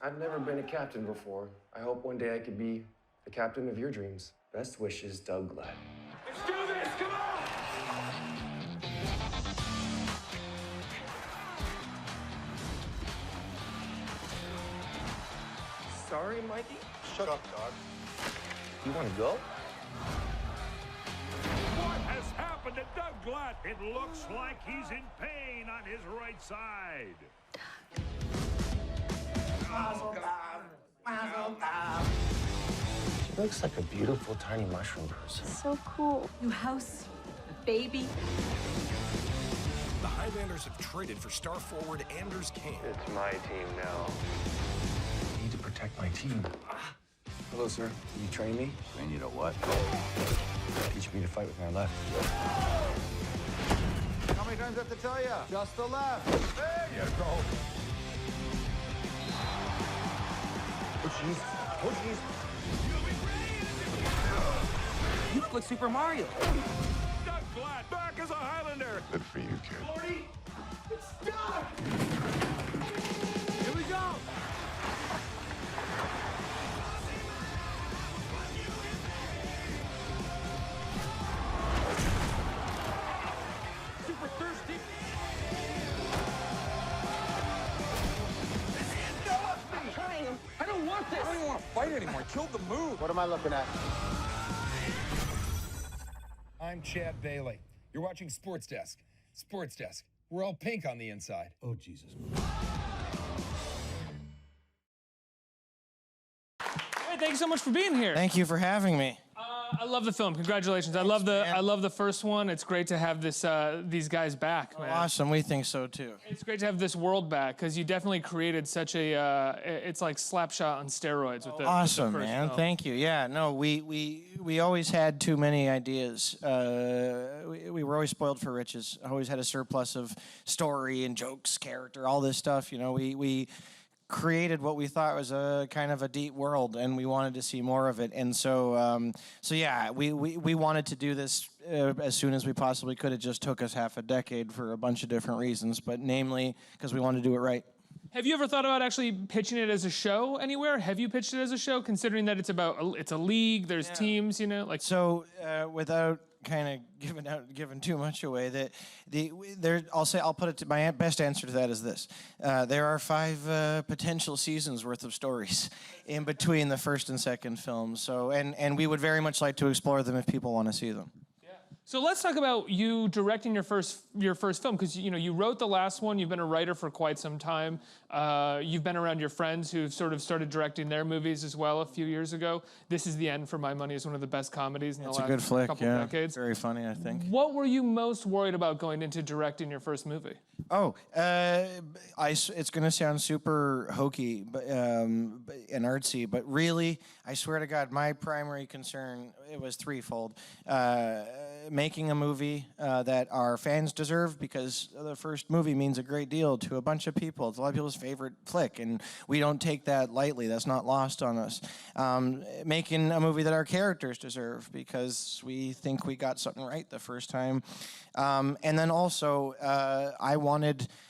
I've never been a captain before. I hope one day I could be the captain of your dreams. Best wishes, Doug Glatt. Let's do this! Come on! Sorry, Mikey? Shut up, dog. You want to go? What has happened to Doug Glatt? It looks like he's in pain on his right side. She looks like a beautiful tiny mushroom person. So cool. New house, baby. The Highlanders have traded for star forward Anders Kane. It's my team now. I need to protect my team. Hello, sir. Will you train me? Train you to what? Teach me to fight with my left. How many times do I have to tell you? Just the left. There you go. Oh, jeez. Oh, jeez. You look like Super Mario. Doug Glatt back as a Highlander. Good for you, kid. 40. It's Doug! Here we go. Super thirsty. I don't want this. I don't even want to fight anymore. I killed the mood. What am I looking at? I'm Chad Bailey. You're watching Sports Desk. Sports Desk. We're all pink on the inside. Oh, Jesus. Hey, thank you so much for being here. Thank you for having me. I love the film. Congratulations. I love the first one. It's great to have this these guys back, man. Awesome. We think so too. It's great to have this world back because you definitely created such a it's like Slapshot on steroids with the Awesome, with the first man. film. Thank you. Yeah, no, we always had too many ideas. We were always spoiled for riches. Always had a surplus of story and jokes, character, all this stuff. You know, we created what we thought was a kind of a deep world, and we wanted to see more of it. And so, yeah, we wanted to do this as soon as we possibly could. It just took us half a decade for a bunch of different reasons, but namely because we wanted to do it right. Have you ever thought about actually pitching it as a show anywhere? Have you pitched it as a show, considering that it's a league, there's teams, you know, like so without kind of giving too much away, I'll put it to my best answer to that is this: there are 5 potential seasons worth of stories in between the first and second films. So and we would very much like to explore them if people want to see them. So let's talk about you directing your first film, because you wrote the last one. You've been a writer for quite some time. You've been around your friends who've sort of started directing their movies as well a few years ago. This Is the End, for my money, is one of the best comedies in the last good flick, couple decades. Very funny, I think. What were you most worried about going into directing your first movie? Oh, it's going to sound super hokey and artsy, but really, I swear to God, my primary concern, it was threefold. Making a movie that our fans deserve, because the first movie means a great deal to a bunch of people. It's a lot of people's favorite flick, and we don't take that lightly. That's not lost on us. Making a movie that our characters deserve, because we think we got something right the first time. And then also,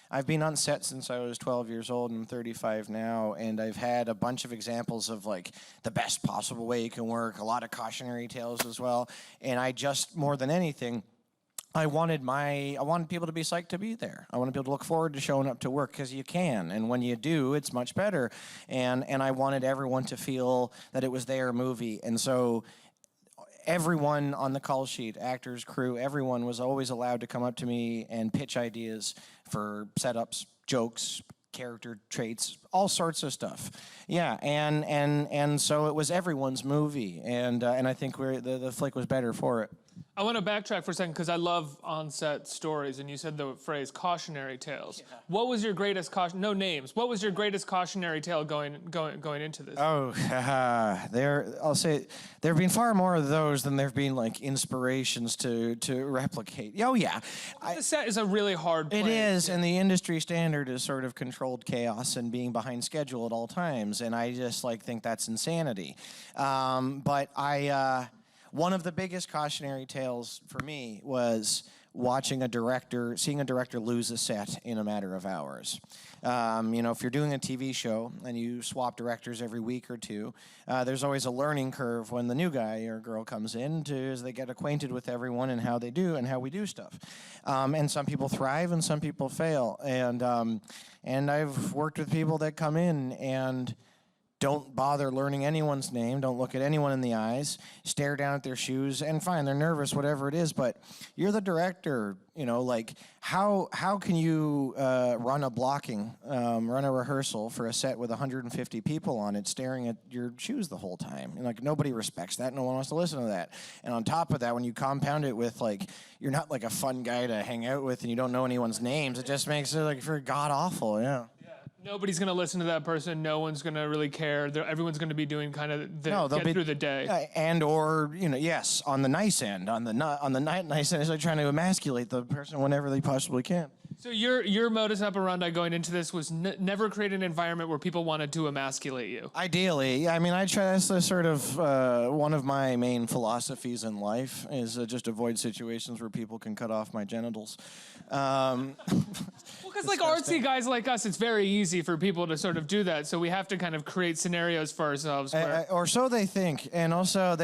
I've been on set since I was 12 years old, and I'm 35 now, and I've had a bunch of examples of like the best possible way you can work, a lot of cautionary tales as well, and I just, more than anything, I wanted people to be psyched to be there. I wanted people to look forward to showing up to work, because you can, and when you do, it's much better, and I wanted everyone to feel that it was their movie, and so everyone on the call sheet, actors, crew, everyone was always allowed to come up to me and pitch ideas for setups, jokes, character traits, all sorts of stuff. Yeah, and so it was everyone's movie, and I think the flick was better for it. I want to backtrack for a second because I love on-set stories, and you said the phrase "cautionary tales." Yeah. What was your greatest caution? No names. What was your greatest cautionary tale going into this? Oh, I'll say there have been far more of those than there have been like inspirations to replicate. Oh yeah, the set is a really hard place. It is, and the industry standard is sort of controlled chaos and being behind schedule at all times, and I just think that's insanity. But one of the biggest cautionary tales for me was seeing a director lose a set in a matter of hours. If you're doing a TV show and you swap directors every week or two, there's always a learning curve when the new guy or girl comes in as they get acquainted with everyone and how they do and how we do stuff. And some people thrive and some people fail. And I've worked with people that come in and don't bother learning anyone's name, don't look at anyone in the eyes, stare down at their shoes, and fine, they're nervous, whatever it is, but you're the director, how can you run a rehearsal for a set with 150 people on it staring at your shoes the whole time? And, nobody respects that, no one wants to listen to that. And on top of that, when you compound it with, you're not a fun guy to hang out with and you don't know anyone's names, it just makes it, very god-awful, yeah. Nobody's going to listen to that person. No one's going to really care. Everyone's going to be doing kind of through the day. Yes, on the nice end. On the nice end is trying to emasculate the person whenever they possibly can. So your modus operandi going into this was never create an environment where people wanted to emasculate you. Ideally. I try, that's the sort of one of my main philosophies in life is just avoid situations where people can cut off my genitals. Because artsy guys like us, it's very easy for people to sort of do that. So we have to kind of create scenarios for ourselves. Or so they think. And also,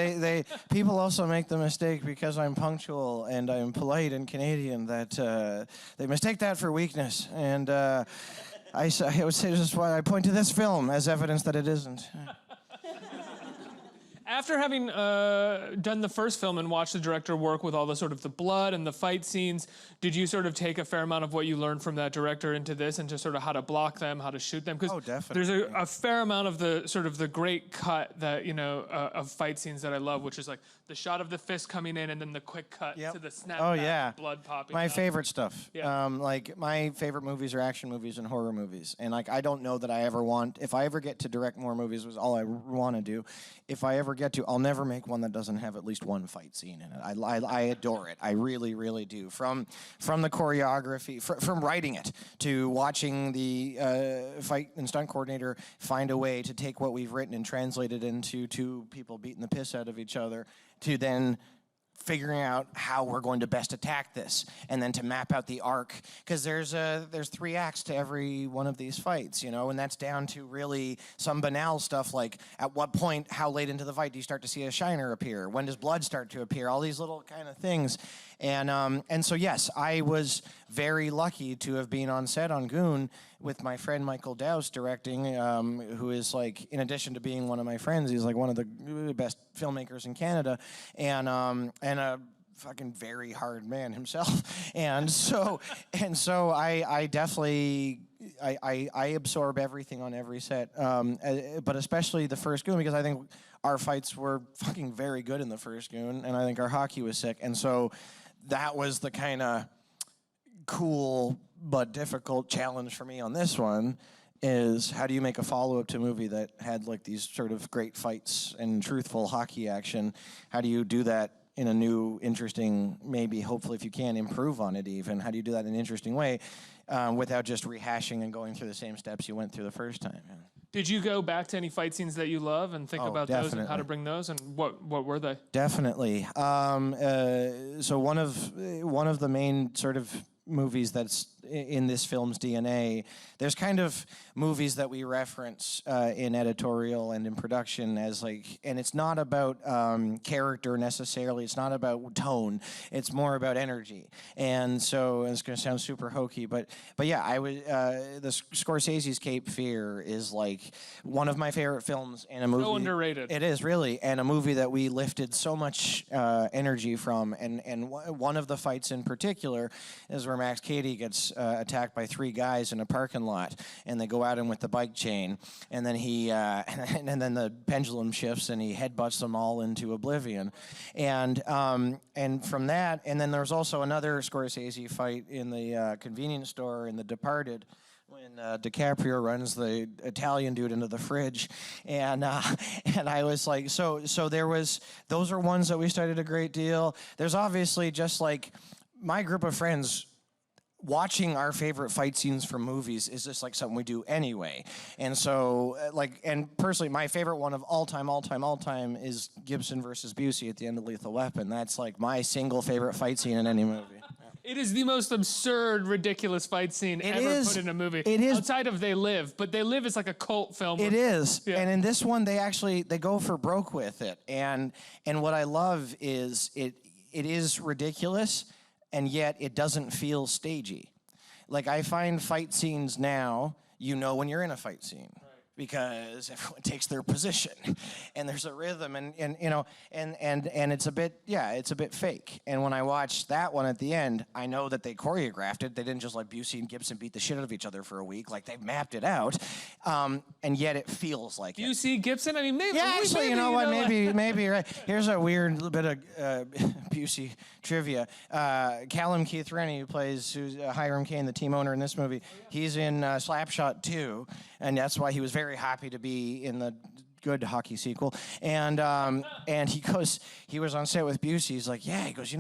people also make the mistake because I'm punctual and I'm polite and Canadian that they mistake that for weakness. And I would say this is why I point to this film as evidence that it isn't. After having done the first film and watched the director work with all the sort of the blood and the fight scenes, did you sort of take a fair amount of what you learned from that director into this and just sort of how to block them, how to shoot them? Because definitely. There's a fair amount of the sort of the great cut that, of fight scenes that I love, which is the shot of the fist coming in and then the quick cut to the snap back, blood popping My out. favorite stuff. Yeah. My favorite movies are action movies and horror movies. And I don't know that I ever want, if I ever get to direct more movies, was all I want to do. If I ever get to, I'll never make one that doesn't have at least one fight scene in it. I adore it. I really, really do. From the choreography, from writing it, to watching the fight and stunt coordinator find a way to take what we've written and translate it into two people beating the piss out of each other, to then figuring out how we're going to best attack this, and then to map out the arc, because there's 3 acts to every one of these fights, and that's down to really some banal stuff like at what point, how late into the fight do you start to see a shiner appear? When does blood start to appear? All these little kind of things. And so yes, I was very lucky to have been on set on Goon with my friend Michael Dowse directing, who is in addition to being one of my friends, he's one of the best filmmakers in Canada, and a fucking very hard man himself. And so I definitely I absorb everything on every set, but especially the first Goon, because I think our fights were fucking very good in the first Goon, and I think our hockey was sick, and so that was the kind of cool but difficult challenge for me on this one, is how do you make a follow-up to a movie that had these sort of great fights and truthful hockey action? How do you do that in a new, interesting, maybe, hopefully, if you can, improve on it even? How do you do that in an interesting way without just rehashing and going through the same steps you went through the first time? Yeah. Did you go back to any fight scenes that you love and think about those and how to bring those, and what were they? Definitely. So one of the main sort of movies that's in this film's DNA, there's kind of movies that we reference in editorial and in production as and it's not about character necessarily, it's not about tone, it's more about energy. And so it's going to sound super hokey, but yeah, I would the Scorsese's Cape Fear is one of my favorite films, and a movie so underrated. It is really, and a movie that we lifted so much energy from, and one of the fights in particular is where Max Cady gets attacked by 3 guys in a parking lot, and they go at him with the bike chain, and then and then the pendulum shifts and he headbutts them all into oblivion, and from that, and then there's also another Scorsese fight in the convenience store in The Departed, when DiCaprio runs the Italian dude into the fridge, and I was so there was, those are ones that we studied a great deal. There's obviously just my group of friends, watching our favorite fight scenes from movies is just something we do anyway. And so and personally, my favorite one of all time is Gibson versus Busey at the end of Lethal Weapon. That's my single favorite fight scene in any movie. Yeah. It is the most absurd, ridiculous fight scene ever put in a movie. It is. Outside of They Live, but They Live is like a cult film. It is. Yeah. And in this one, they go for broke with it. And what I love is it is ridiculous, and yet it doesn't feel stagey. Like, I find fight scenes now, when you're in a fight scene. Because everyone takes their position, and there's a rhythm, and it's a bit fake. And when I watch that one at the end, I know that they choreographed it. They didn't just let Busey and Gibson beat the shit out of each other for a week. Like, they mapped it out, and yet it feels like Busey, Gibson. I mean, maybe. Yeah, actually, you know what? Maybe right. Here's a weird little bit of Busey trivia. Callum Keith Rennie, who's Hiram Kane, the team owner in this movie, he's in Slapshot 2, and that's why he was very happy to be in the good hockey sequel. And he was on set with Busey. He's like, yeah, he goes,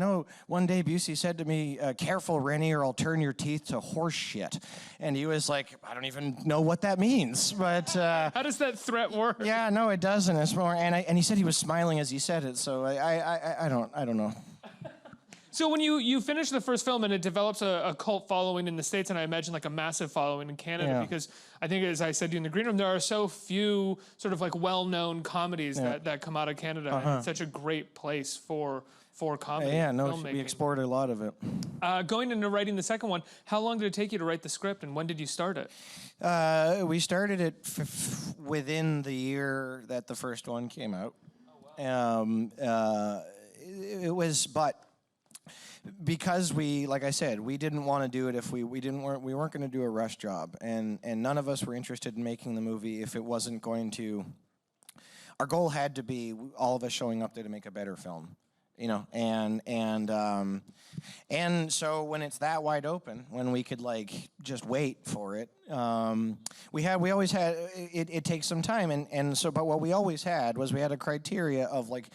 one day Busey said to me, careful, Rennie, or I'll turn your teeth to horse shit. And he was like, I don't even know what that means. But how does that threat work? Yeah, no, it doesn't. It's more, and he said he was smiling as he said it. So I don't know. So when you finish the first film and it develops a cult following in the States, and I imagine like a massive following in Canada, because I think, as I said to you in the green room, there are so few sort of like well-known comedies that come out of Canada. And it's such a great place for comedy. Yeah, no, filmmaking. we exported a lot of it. Going into writing the second one, how long did it take you to write the script, and when did you start it? We started it within the year that the first one came out. Oh, wow. It was, but because like I said, we didn't want to do it if we weren't going to do a rush job, and none of us were interested in making the movie if it wasn't going to. Our goal had to be all of us showing up there to make a better film, and so when it's that wide open, when we could like just wait for it, we always had it takes some time, and so but what we always had was we had a criteria of like,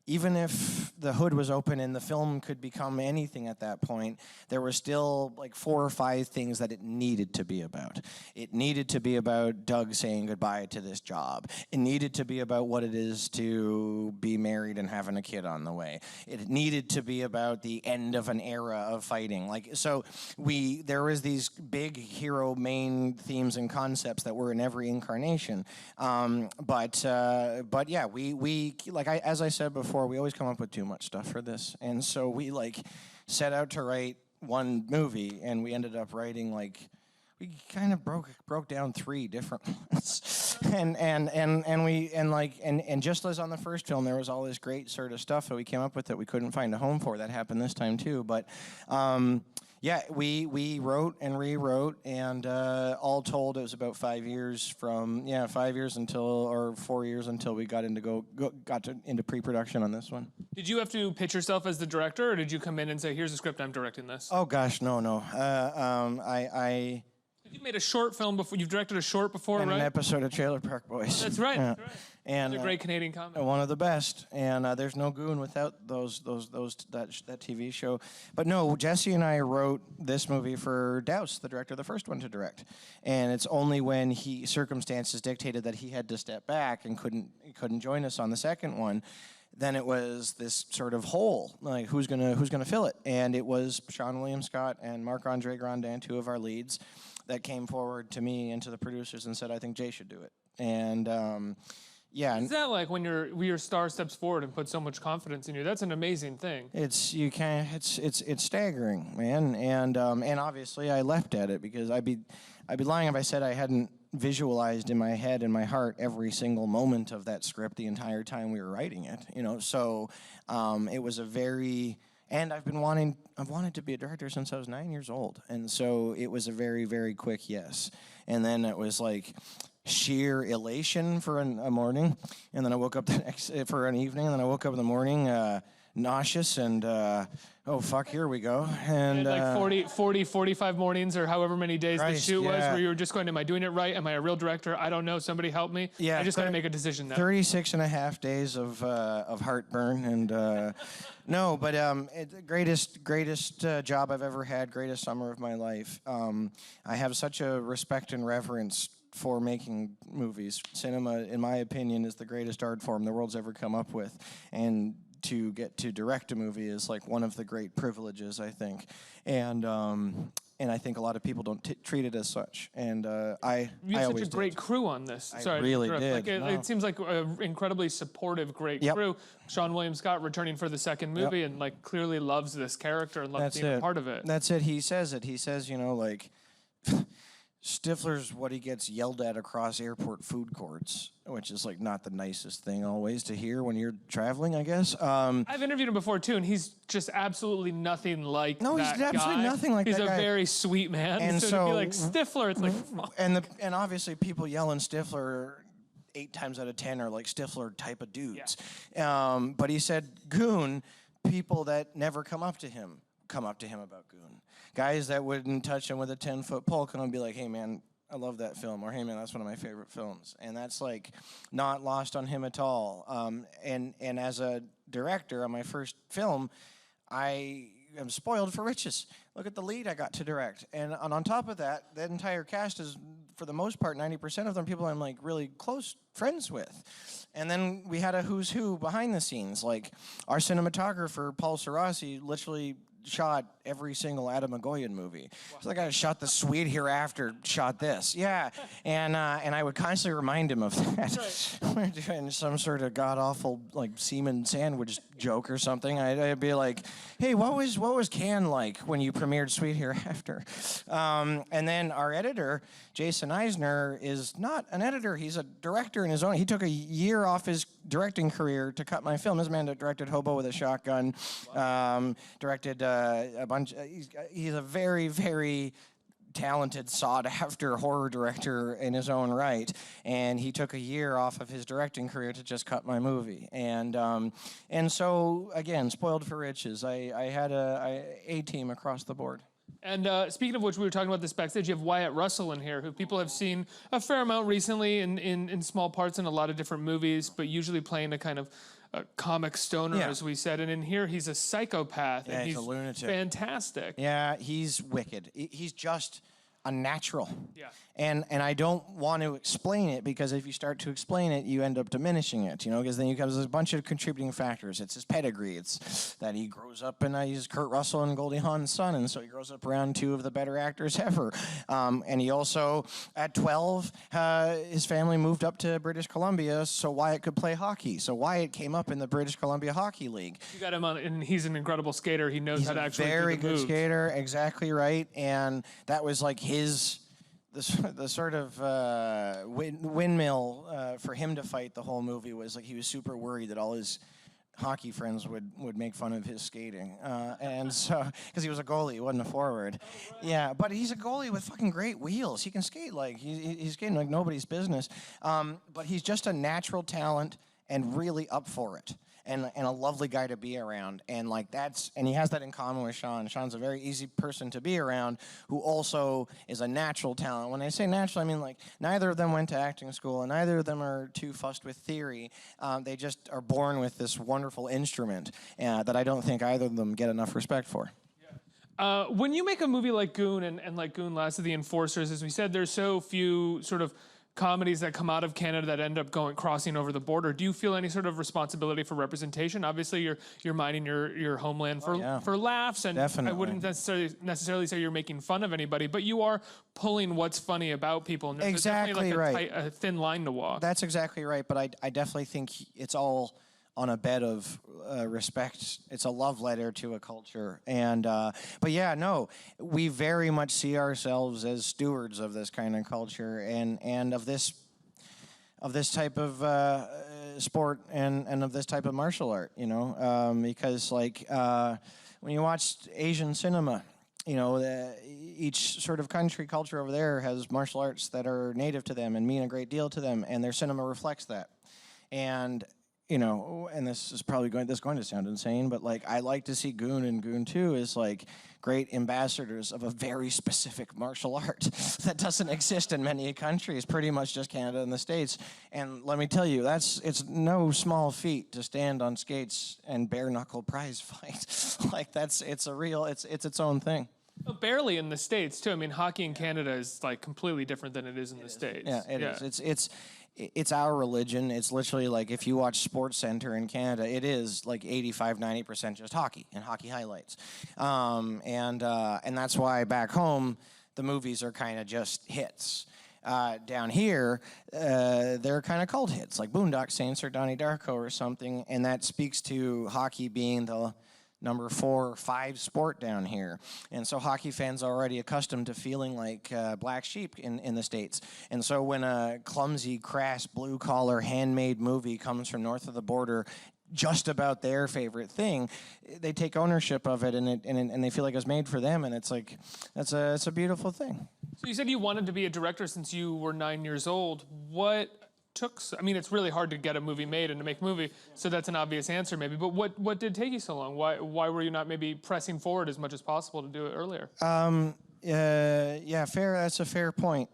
even if the hood was open and the film could become anything at that point, there were still like 4 or 5 things that it needed to be about. It needed to be about Doug saying goodbye to this job. It needed to be about what it is to be married and having a kid on the way. It needed to be about the end of an era of fighting. There was these big hero main themes and concepts that were in every incarnation. But yeah, as I said before, we always come up with too much stuff for this, and so we set out to write one movie, and we ended up writing we kind of broke down 3 different ones, and just as on the first film, there was all this great sort of stuff that we came up with that we couldn't find a home for. That happened this time too, but. Yeah, we wrote and rewrote, and all told, it was about 5 years 5 years or 4 years until we got into pre-production on this one. Did you have to pitch yourself as the director, or did you come in and say, "Here's the script, I'm directing this"? Oh gosh, no. You made a short film before. You've directed a short before, and right? An episode of Trailer Park Boys. That's right. Yeah. That's right. And a great Canadian comedy. One of the best. And there's no Goon without that TV show. But no, Jesse and I wrote this movie for Douse, the director of the first one, to direct. And it's only when circumstances dictated that he had to step back and couldn't join us on the second one. Then it was this sort of hole, like who's gonna fill it? And it was Seann William Scott and Marc-Andre Grandin, 2 of our leads, that came forward to me and to the producers and said, I think Jay should do it. And yeah. Is that like when your star steps forward and puts so much confidence in you? That's an amazing thing. It's staggering, man. And obviously I leapt at it, because I'd be lying if I said I hadn't visualized in my head and my heart every single moment of that script the entire time we were writing it. So it was a very. And I've wanted to be a director since I was 9 years old. And so it was a very, very quick yes. And then it was like sheer elation for a morning. And then I woke up for an evening. And then I woke up in the morning nauseous and, oh, fuck, here we go. And like 45 mornings or however many days the shoot was, yeah. where you were just going, am I doing it right? Am I a real director? I don't know. Somebody help me. Yeah, I just got to make a decision now. 36 and a half days of heartburn. And no, but greatest job I've ever had, greatest summer of my life. I have such a respect and reverence for making movies. Cinema, in my opinion, is the greatest art form the world's ever come up with. And to get to direct a movie is like one of the great privileges, I think, and I think a lot of people don't treat it as such. And You I have always such a great did. crew on this. I Sorry, to really interrupt. did. Like, it seems like an incredibly supportive, great Yep. crew. Seann William Scott returning for the second movie and like clearly loves this character and loves That's being it. a part of it. That's it. He says it. He says, you know, like, Stifler's what he gets yelled at across airport food courts, which is like not the nicest thing always to hear when you're traveling, I guess. I've interviewed him before too, and he's just absolutely nothing like No, he's that absolutely guy. nothing like he's that guy. He's a very sweet man. And so to so- be like Stifler, it's like, fuck. and obviously people yelling Stifler 8 times out of 10 are like Stifler type of dudes. But he said Goon, people that never come up to him about Goon. Guys that wouldn't touch him with a 10-foot pole come and be like, hey man, I love that film, or hey man, that's one of my favorite films. And that's like not lost on him at all. And as a director on my first film, I am spoiled for riches. Look at the lead I got to direct. And on top of that, that entire cast is, for the most part, 90% of them people I'm like really close friends with. And then we had a who's who behind the scenes. Like our cinematographer, Paul Sarasi, literally shot every single Adam Agoyan movie. So the guy shot The Sweet Hereafter, shot this. Yeah. And I would constantly remind him of that. We're doing some sort of god-awful like semen sandwich joke or something. I'd be like, hey, what was Cannes like when you premiered Sweet Hereafter? And then our editor, Jason Eisner, is not an editor. He's a director in his own. He took a year off his directing career to cut my film. This man directed Hobo with a Shotgun, directed a bunch. He's a very, very talented, sought-after horror director in his own right, and he took a year off of his directing career to just cut my movie. And so again, spoiled for riches. I had a team across the board. And speaking of which, we were talking about this backstage. You have Wyatt Russell in here, who people have seen a fair amount recently in small parts in a lot of different movies, but usually playing a kind of comic stoner, as we said. And in here, he's a psychopath. Yeah, and he's a lunatic. Fantastic. Yeah, he's wicked. He's just a natural. Yeah. And I don't want to explain it, because if you start to explain it, you end up diminishing it, you know, because then you comes a bunch of contributing factors. It's his pedigree. It's that he grows up and he's Kurt Russell and Goldie Hawn's son, and so he grows up around 2 of the better actors ever. And he also, at 12, his family moved up to British Columbia so Wyatt could play hockey. So Wyatt came up in the British Columbia Hockey League. You got him on, and he's an incredible skater. He knows He's how to a actually very do the good moves. skater, exactly right. And that was like the sort of windmill for him to fight the whole movie. Was like he was super worried that all his hockey friends would make fun of his skating, and so because he was a goalie, he wasn't a forward. Yeah, but he's a goalie with fucking great wheels. He can skate like he's skating like nobody's business. But he's just a natural talent and really up for it. And a lovely guy to be around, and like and he has that in common with Seann. Seann's a very easy person to be around, who also is a natural talent. When I say natural, I mean like neither of them went to acting school, and neither of them are too fussed with theory. They just are born with this wonderful instrument that I don't think either of them get enough respect for. When you make a movie like Goon and like Goon Last of the Enforcers, as we said, there's so few sort of comedies that come out of Canada that end up crossing over the border. Do you feel any sort of responsibility for representation? Obviously, you're minding your homeland for laughs, and Definitely. I wouldn't necessarily say you're making fun of anybody, but you are pulling what's funny about people. And there's Exactly definitely like a thin line to walk. That's exactly right, but I definitely think it's all on a bed of respect. It's a love letter to a culture. And but yeah, no, we very much see ourselves as stewards of this kind of culture and of this type of sport and of this type of martial art, you know, because like when you watch Asian cinema, you know, each sort of country culture over there has martial arts that are native to them and mean a great deal to them, and their cinema reflects that. And you know, and this is going to sound insane, but like I like to see Goon and Goon 2 as like great ambassadors of a very specific martial art that doesn't exist in many countries, pretty much just Canada and the States. And let me tell you, it's no small feat to stand on skates and bare knuckle prize fight. Like it's its own thing. Well, barely in the States too. I mean, hockey in Canada is like completely different than it is in the States. Yeah, it is. it's our religion. It's literally like if you watch Sports Center in Canada, it is like 85-90% just hockey and hockey highlights, and that's why back home the movies are kind of just hits. Down here, they're kind of cult hits, like Boondock Saints or Donnie Darko or something, and that speaks to hockey being the number 4 or 5 sport down here. And so hockey fans are already accustomed to feeling like black sheep in the States. And so when a clumsy, crass, blue-collar, handmade movie comes from north of the border, just about their favorite thing, they take ownership of it, and they feel like it's made for them, and it's like, it's a beautiful thing. So you said you wanted to be a director since you were 9 years old. What took, I mean, it's really hard to get a movie made and to make a movie, so that's an obvious answer maybe, but what did take you so long? Why were you not maybe pressing forward as much as possible to do it earlier? Yeah, that's a fair point.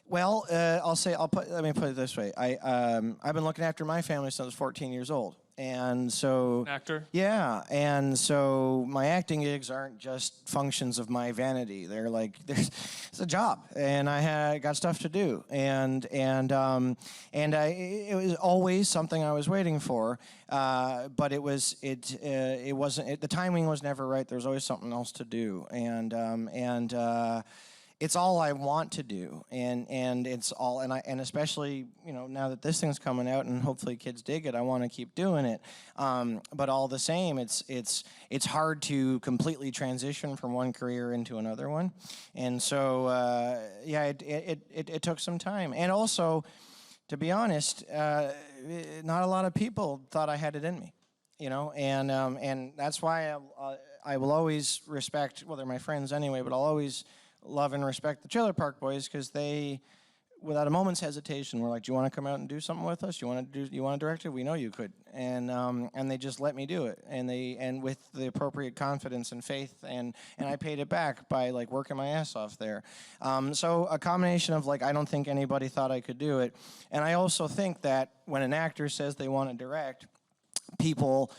Well, let me put it this way. I've been looking after my family since I was 14 years old. And so... An actor? Yeah, and so my acting gigs aren't just functions of my vanity. They're like, it's a job, and I got stuff to do. And it was always something I was waiting for, but it wasn't, the timing was never right. There was always something else to do. It's all I want to do, and it's all, and especially, you know, now that this thing's coming out and hopefully kids dig it, I want to keep doing it. But all the same, it's hard to completely transition from one career into another one, and so yeah, it took some time, and also, to be honest, not a lot of people thought I had it in me, you know, and that's why I will always respect, well, they're my friends anyway, but I'll always love and respect the Trailer Park Boys, because they, without a moment's hesitation, were like, "Do you want to come out and do something with us? You want to direct it? We know you could." And they just let me do it, and with the appropriate confidence and faith, and I paid it back by like working my ass off there. So a combination of like, I don't think anybody thought I could do it, and I also think that when an actor says they want to direct, people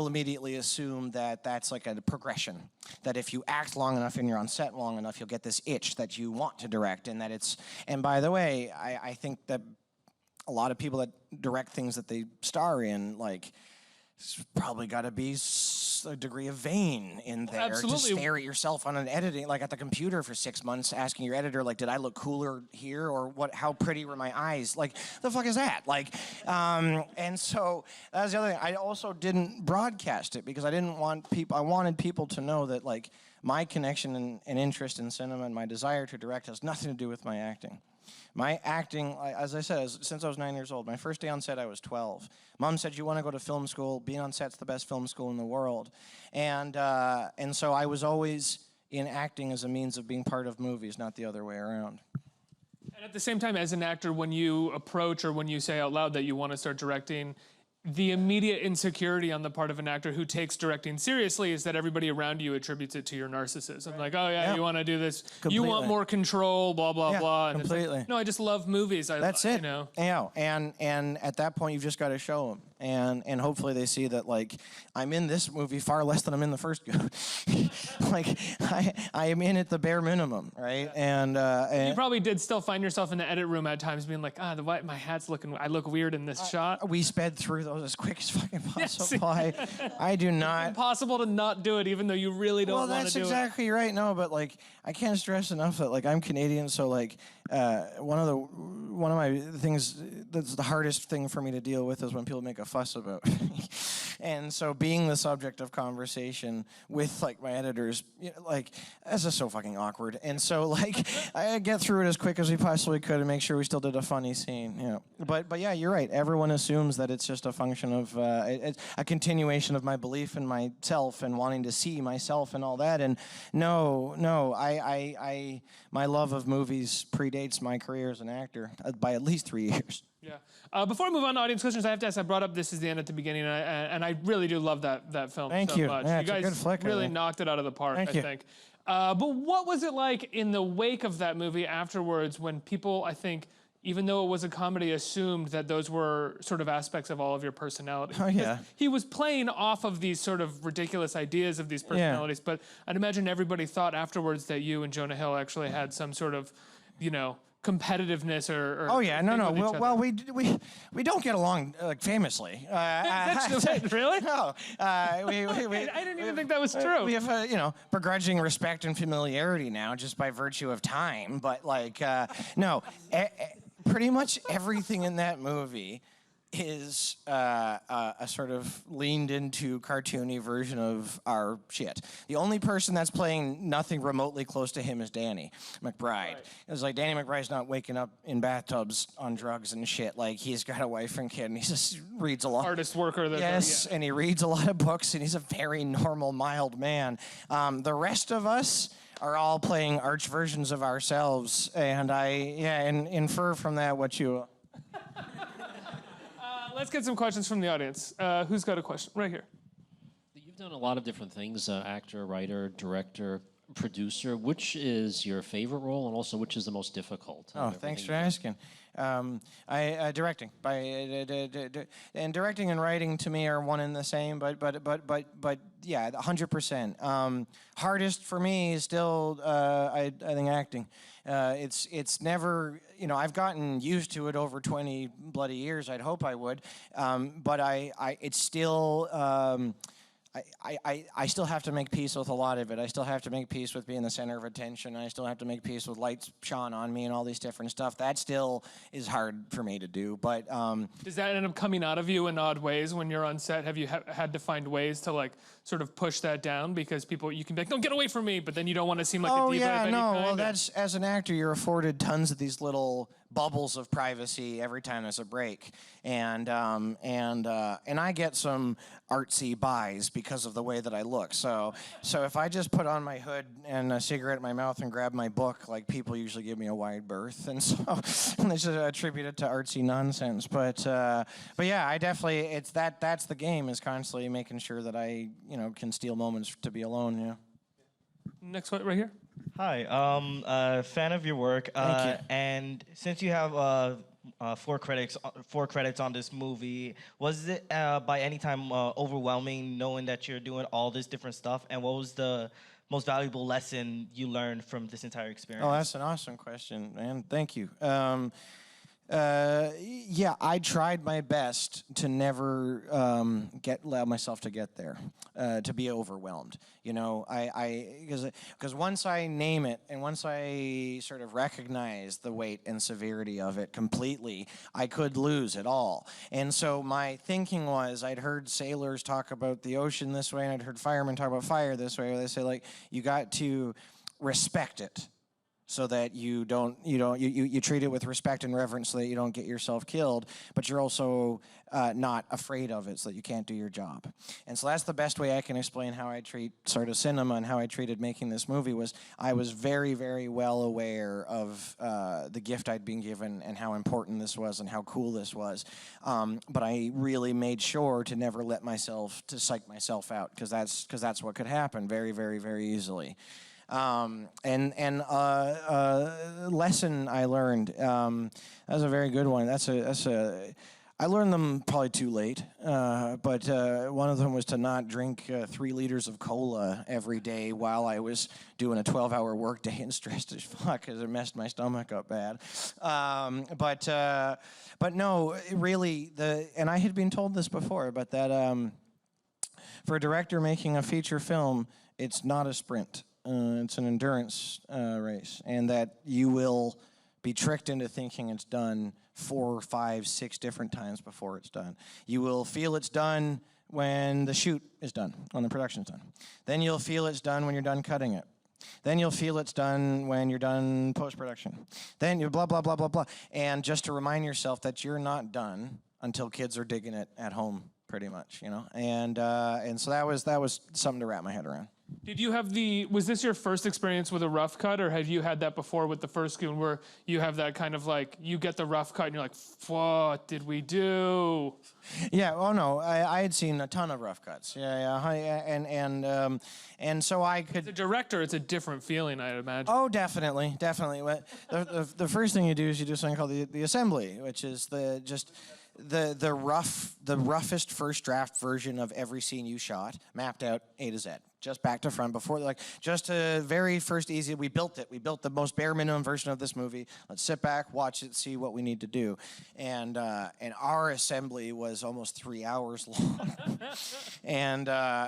immediately assume that that's like a progression, that if you act long enough and you're on set long enough, you'll get this itch that you want to direct, and that it's, and by the way, I think that a lot of people that direct things that they star in, like, it's probably got to be a degree of vain in there. Absolutely. To stare at yourself on an editing, like at the computer for 6 months, asking your editor, like, did I look cooler here, or what? How pretty were my eyes? Like, the fuck is that? Like, and so that was the other thing. I also didn't broadcast it because I didn't want people. I wanted people to know that like my connection and interest in cinema and my desire to direct has nothing to do with my acting. My acting, as I said, since I was 9 years old. My first day on set, I was 12. Mom said, "You want to go to film school? Being on set's the best film school in the world." And so I was always in acting as a means of being part of movies, not the other way around. And at the same time, as an actor, when you approach or when you say out loud that you want to start directing, the immediate insecurity on the part of an actor who takes directing seriously is that everybody around you attributes it to your narcissism. Like, oh yeah, you want to do this. Completely. You want more control, blah, blah, blah. And completely. Like, no, I just love movies. That's it. You know. Yeah, and at that point, you've just got to show them. And hopefully they see that, like, I'm in this movie far less than I'm in the first Goon. Like, I am in it the bare minimum, right? Yeah. And you probably did still find yourself in the edit room at times being like, my hat's looking, I look weird in this shot. We sped through those as quick as fucking possible. I do not. It's impossible to not do it even though you really don't want to do it. Well, that's exactly right. No, but like, I can't stress enough that like I'm Canadian, so like one of my things that's the hardest thing for me to deal with is when people make a fuss about me. And so being the subject of conversation with like my editors, you know, like that's just so fucking awkward. And so like I get through it as quick as we possibly could and make sure we still did a funny scene. You know, but yeah, you're right. Everyone assumes that it's just a function of it's a continuation of my belief in myself and wanting to see myself and all that. And no, my love of movies predates my career as an actor by at least 3 years. Yeah. Before I move on to audience questions, I have to ask, I brought up This Is the End at the beginning, and I really do love that film Thank so you. much. Yeah, You guys it's a good flick, really I think. knocked it out of the park, Thank I you. think. But what was it like in the wake of that movie afterwards when people, I think, even though it was a comedy, assumed that those were sort of aspects of all of your personality? Oh, yeah. Because he was playing off of these sort of ridiculous ideas of these personalities, but I'd imagine everybody thought afterwards that you and Jonah Hill actually had some sort of, you know, competitiveness or Oh yeah, no, thing no. with each Well, other? we don't get along like famously. Really? No, I didn't even think that was true. We have begrudging respect and familiarity now, just by virtue of time. But like, no, pretty much everything in that movie is a sort of leaned into cartoony version of our shit. The only person that's playing nothing remotely close to him is Danny McBride. Right. It's like Danny McBride's not waking up in bathtubs on drugs and shit. Like, he's got a wife and kid, and he just reads a lot. Artist worker. Yes, yeah. And he reads a lot of books, and he's a very normal, mild man. The rest of us are all playing arch versions of ourselves, and and infer from that what you... Let's get some questions from the audience. Who's got a question? Right here. You've done a lot of different things, actor, writer, director, producer. Which is your favorite role, and also which is the most difficult? Oh, thanks for asking. Directing. And directing and writing to me are one and the same, but yeah, 100%. Hardest for me is still, I think, acting. It's never, I've gotten used to it over 20 bloody years. I'd hope I would, but it's still. I still have to make peace with a lot of it. I still have to make peace with being the center of attention. I still have to make peace with lights shone on me and all these different stuff. That still is hard for me to do. But does that end up coming out of you in odd ways when you're on set? Have you had to find ways to like sort of push that down because you can be like, "No, get away from me," but then you don't want to seem like a diva of any kind? Well, that's, as an actor, you're afforded tons of these little bubbles of privacy every time there's a break, and I get some artsy buys because of the way that I look. So if I just put on my hood and a cigarette in my mouth and grab my book, like, people usually give me a wide berth, and so they just attribute it to artsy nonsense. But yeah, I definitely, that's the game, is constantly making sure that I can steal moments to be alone. Yeah. Next one right here. Hi, fan of your work. Thank you. And since you have 4 credits on this movie, was it by any time overwhelming knowing that you're doing all this different stuff? And what was the most valuable lesson you learned from this entire experience? Oh, that's an awesome question, man. Thank you. Yeah, I tried my best to never allow myself to get there, to be overwhelmed. Because once I name it and once I sort of recognize the weight and severity of it completely, I could lose it all. And so my thinking was, I'd heard sailors talk about the ocean this way, and I'd heard firemen talk about fire this way, where they say, like, you got to respect it, so that you treat it with respect and reverence, so that you don't get yourself killed, but you're also not afraid of it, so that you can't do your job. And so that's the best way I can explain how I treat sort of cinema and how I treated making this movie. Was I was very, very well aware of the gift I'd been given and how important this was and how cool this was, but I really made sure to never let myself to psych myself out, because that's what could happen very, very, very easily. Lesson I learned, that was a very good one. I learned them probably too late, but one of them was to not drink 3 liters of cola every day while I was doing a 12-hour workday and stressed as fuck, because it messed my stomach up bad. But no, really, and I had been told this before, but that for a director making a feature film, it's not a sprint. It's an endurance race, and that you will be tricked into thinking it's done 4, 5, 6 different times before it's done. You will feel it's done when the shoot is done, when the production's done. Then you'll feel it's done when you're done cutting it. Then you'll feel it's done when you're done post-production. Then you're blah, blah, blah, blah, blah. And just to remind yourself that you're not done until kids are digging it at home, pretty much, And so that was something to wrap my head around. Did you have was this your first experience with a rough cut, or had you had that before with the first Goon, where you have that kind of like, you get the rough cut and you're like, what did we do? Yeah, oh no, I had seen a ton of rough cuts. Yeah, and so I could... As a director, it's a different feeling, I'd imagine. Oh, definitely. The first thing you do is you do something called the assembly, which is the roughest first draft version of every scene you shot, mapped out A to Z. just back to front before, like, just a very first easy, we built it. We built the most bare minimum version of this movie. Let's sit back, watch it, see what we need to do. And our assembly was almost 3 hours long.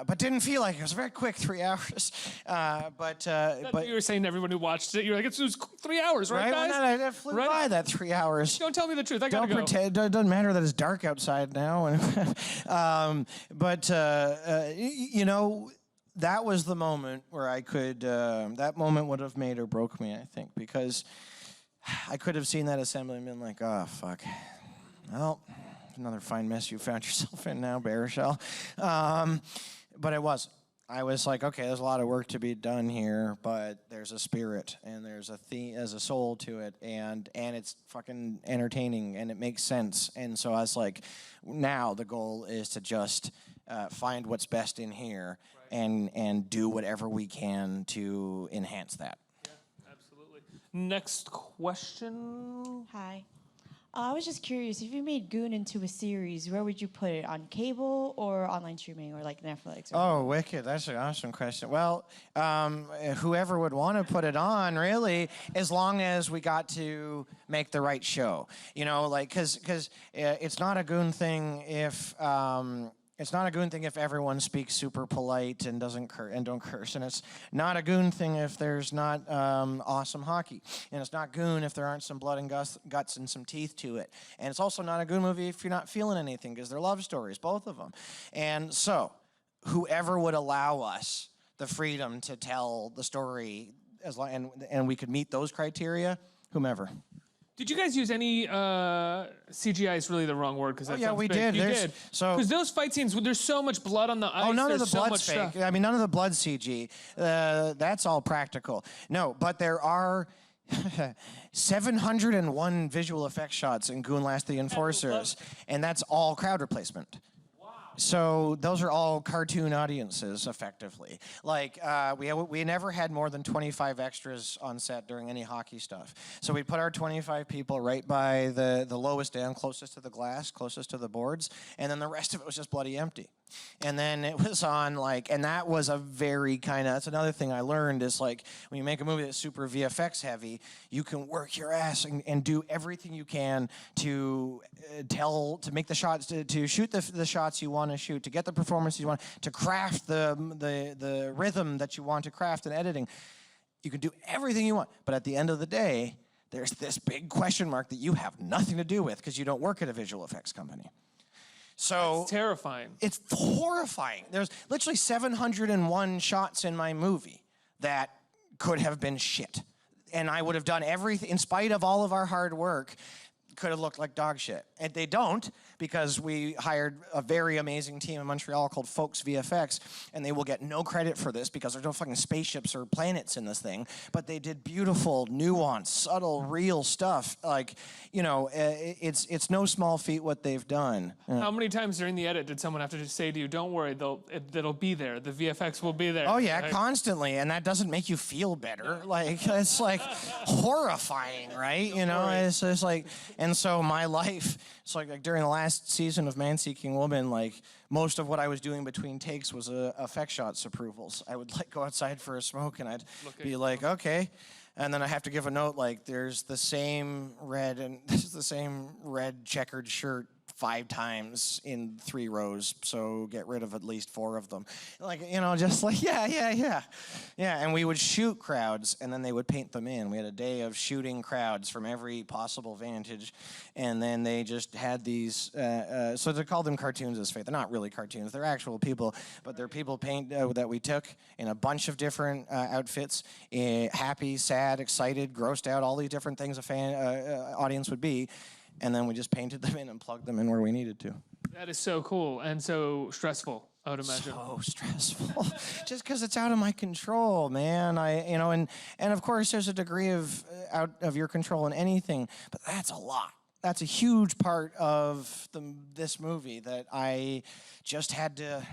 But didn't feel like it. It was a very quick 3 hours. But you were saying to everyone who watched it, you were like, it was 3 hours, right, guys? Well, no, I flew by that 3 hours. Don't tell me the truth. I gotta Don't pretend. It doesn't matter that it's dark outside now. You know, that was the moment where I could. That moment would have made or broke me, I think, because I could have seen that assembly and been like, "Oh fuck, well, another fine mess you found yourself in now, Baruchel." But it wasn't. I was like, okay, there's a lot of work to be done here, but there's a spirit and there's a theme, there's a soul to it, and it's fucking entertaining and it makes sense. And so I was like, now the goal is to just find what's best in here and do whatever we can to enhance that. Yeah, absolutely. Next question. Hi. I was just curious, if you made Goon into a series, where would you put it? On cable or online streaming or like Netflix? Or Oh, wicked. That's an awesome question. Well, whoever would want to put it on, really, as long as we got to make the right show. You know, like, because it's not a Goon thing if... It's not a Goon thing if everyone speaks super polite and don't curse, and it's not a Goon thing if there's not awesome hockey, and it's not Goon if there aren't some blood and guts and some teeth to it, and it's also not a Goon movie if you're not feeling anything because they're love stories, both of them. And so, whoever would allow us the freedom to tell the story and we could meet those criteria, whomever. Did you guys use any CGI? Is really the wrong word because yeah, we did. You did. So because those fight scenes, there's so much blood on the ice. Oh, none of the so blood's fake. Stuff. I mean, none of the blood's CG. That's all practical. No, but there are 701 visual effects shots in Goon Last the Enforcers, and that's all crowd replacement. So those are all cartoon audiences, effectively. Like, we never had more than 25 extras on set during any hockey stuff. So we put our 25 people right by the lowest end, closest to the glass, closest to the boards, and then the rest of it was just bloody empty. And then it was on, like, and that was a very kind of, that's another thing I learned is, like, when you make a movie that's super VFX heavy, you can work your ass and do everything you can to make the shots, to shoot the shots you want to shoot, to get the performances you want, to craft the rhythm that you want to craft in editing. You can do everything you want, but at the end of the day, there's this big question mark that you have nothing to do with because you don't work at a visual effects company. So it's terrifying. It's horrifying. There's literally 701 shots in my movie that could have been shit. And I would have done everything, in spite of all of our hard work, could have looked like dog shit. And they don't, because we hired a very amazing team in Montreal called Folks VFX, and they will get no credit for this because there's no fucking spaceships or planets in this thing, but they did beautiful, nuanced, subtle, real stuff. Like, you know, it's no small feat what they've done. How many times during the edit did someone have to just say to you, don't worry, it'll be there. The VFX will be there. Oh, yeah, right? Constantly, and that doesn't make you feel better. Like, it's like horrifying, right? You know, it's just like, and so my life, it's like during the last season of Man Seeking Woman, like most of what I was doing between takes was effect shots approvals. I would like go outside for a smoke and I'd be like, okay. And then I have to give a note like there's the same red checkered shirt 5 times in 3 rows, so get rid of at least 4 of them. Like, you know, just like, yeah. And we would shoot crowds, and then they would paint them in. We had a day of shooting crowds from every possible vantage, and then they just had these, so to call them cartoons is fake. They're not really cartoons. They're actual people, but they're people that we took in a bunch of different outfits, happy, sad, excited, grossed out, all these different things a fan audience would be. And then we just painted them in and plugged them in where we needed to. That is so cool and so stressful, I would imagine. So stressful. Just because it's out of my control, man. And of course there's a degree of out of your control in anything, but that's a lot. That's a huge part of this movie that I just had to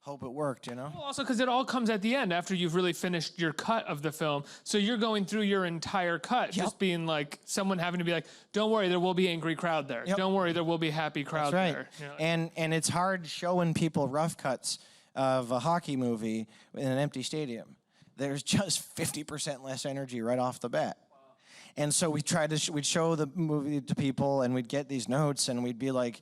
hope it worked, you know? Well, also because it all comes at the end after you've really finished your cut of the film. So you're going through your entire cut, just being like, someone having to be like, don't worry, there will be angry crowd there. Don't worry, there will be happy crowd there. You know? And it's hard showing people rough cuts of a hockey movie in an empty stadium. There's just 50% less energy right off the bat. And so we tried to, we'd show the movie to people, and we'd get these notes, and we'd be like,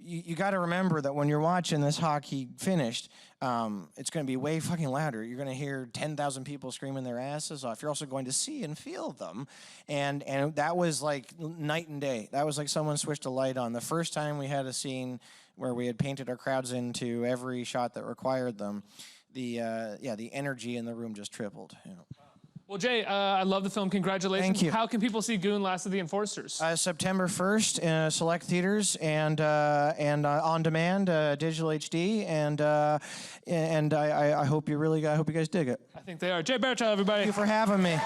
you got to remember that when you're watching this hockey finished, it's going to be way fucking louder. You're going to hear 10,000 people screaming their asses off. You're also going to see and feel them. And that was like night and day. That was like someone switched a light on. The first time we had a scene where we had painted our crowds into every shot that required them, the energy in the room just tripled. You know. Well, Jay, I love the film. Congratulations. Thank you. How can people see Goon: Last of the Enforcers? September 1st in select theaters and on demand, digital HD, and I hope you guys dig it. I think they are. Jay Baruchel, everybody. Thank you for having me.